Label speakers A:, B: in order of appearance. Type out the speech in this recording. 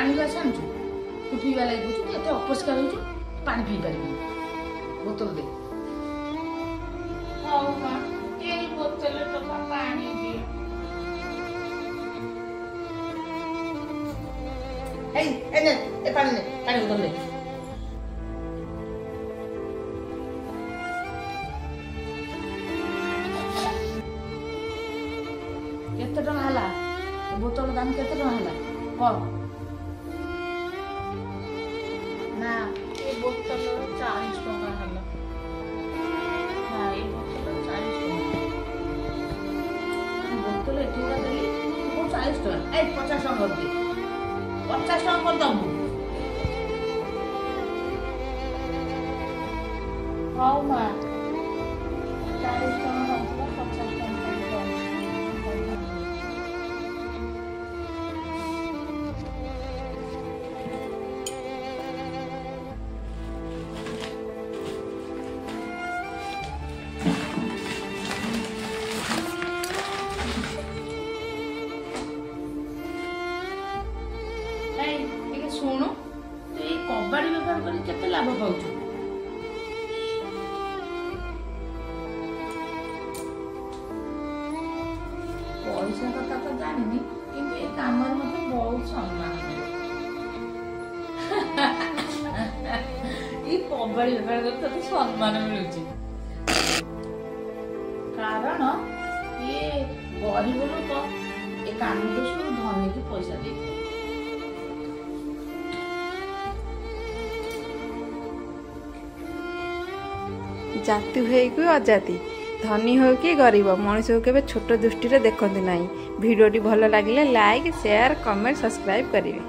A: पानी ग्लास आनु तू पीवा लगे बुझु एत अपरिष्कार हो पानी पी पारि बोतल दे
B: हाउ मां ये बोतल तो पानी दे
A: ए पानी बोतल दे केते टका हला बोतल दाम केते टका हला कह
B: ना ये बोतल 40 टका हला ना ये बोतल 40 टका
A: बोतल एठुरा देली 40 टका ए 50 टका कर दे 50 टका कर दम
B: हाउ मां 40 टका होता 50 टका
A: शुणु तू ये कबाड़ी बेपार कर केते लाभ पाउछ पैसा कथा तो जानी किंतु ये काम मते बहुत सम्मान मिले ये कबाड़ी बेपार कर तो सम्मान मिलुची कारण ये गरीब लोक ये काम तो सब धनी की पैसा दे
C: जाति हुए कि अजाति धनी हो कि गरीब मनीष को केबे छोट दृष्टि देखते ना। भिडियोटी भल लगे लाइक शेयर कमेंट सब्सक्राइब करेंगे।